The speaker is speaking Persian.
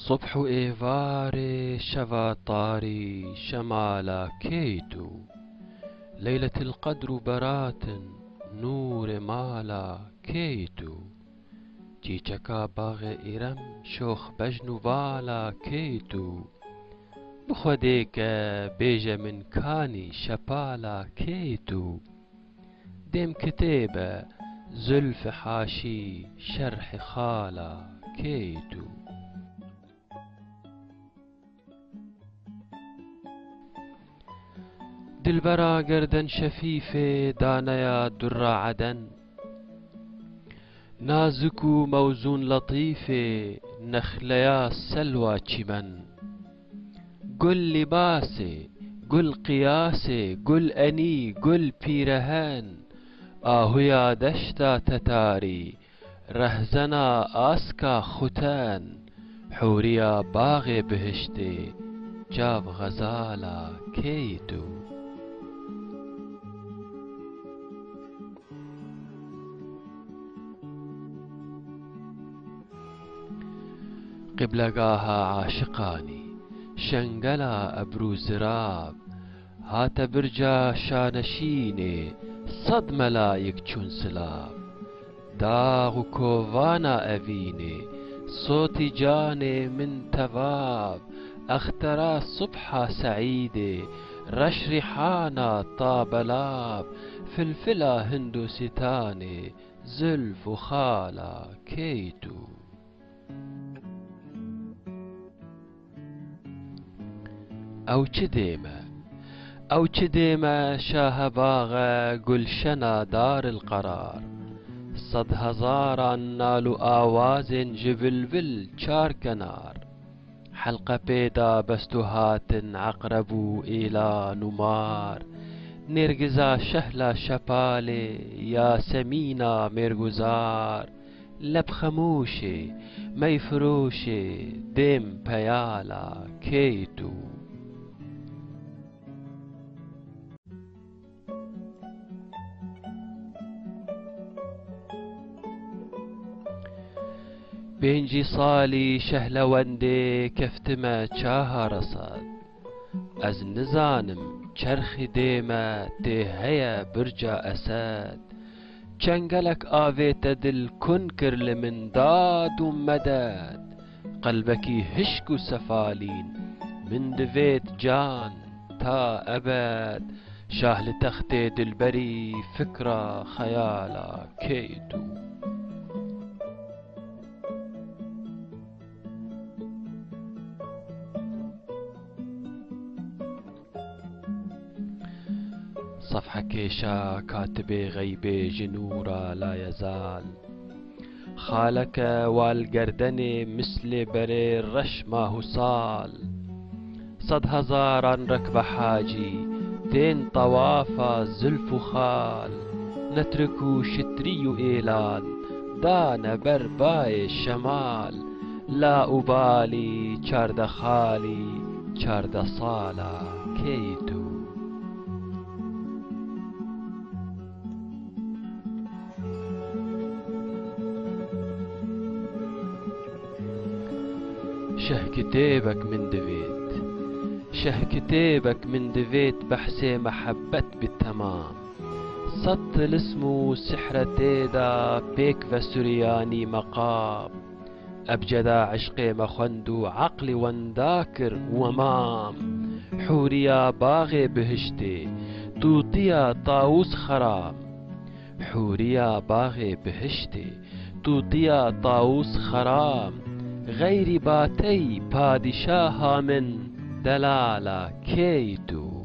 صبح إيفاري شفاطاري شمالا كيتو ليلة القدر برات نور مالا كيتو تيچكا باغ إرم شوخ بجنو بالا كيتو بخوديك بيجا من كاني شبالا كيتو ديم كتيبة زلف حاشي شرح خالا كيتو دلبرا گردن شفيفة دانيا درا عدن نازكو موزون لطيفة نخليا سلوى چمن قل لباسي قل قياسي قل أني قل بيرهان آهويا دشتا تتاري رهزنا آسكا ختان حوريا باغ بهشتي جاب غزالا كيتو قبلقاها عاشقاني شنقلا أبرو زراب هات برجا شانشيني صد ملايك چون سلاب داغ كوفانا أفيني صوتي جاني من تباب اخترى صبحة سعيدة رش ريحانا طابلاب فلفلة هندو ستاني زلف خالا كيتو أو چديمة شاه باغا گلشنا دار القرار صد هزارا نالو آواز جفلفل چار كنار حلقة بيدا بستهات عقربو إلى نمار نرجزا شهلا شبالي يا سمينا مرجزار لب خموشي مي فروشي دم بيالا كيتو بينجي صالي شهلوندي كفتما چاها رصاد از نزانم چرخ ديما تي هيا برجا أساد چنگلك آويت دل كنكر لمن داد ومداد قلبكي هشكو سفالين من دفيت جان تا أبد شاه لتختي دلبري فكرة خيالا كيتو صفحة كيشا كاتبي غيبي جنورا لا يزال خالك والقردني مثل بري الرش ما هو صال صد هزارا ركب حاجي دين طوافا زلف خال نتركو شتري إيلان دان برباي الشمال لا أبالي چارد خالي چارد صالا كيتو شه كتابك من دفيت بحسي محبت بالتمام سط الاسمو سحرة تيدا بيك وسرياني مقام أبجدا عشقي مخندو عقلي وانداكر ومام حوريا باغي بهشتي توطيا طاووس خرام حوريا باغي بهشتي توطيا طاووس خرام غير باتي بادشاها من دلالا كيتو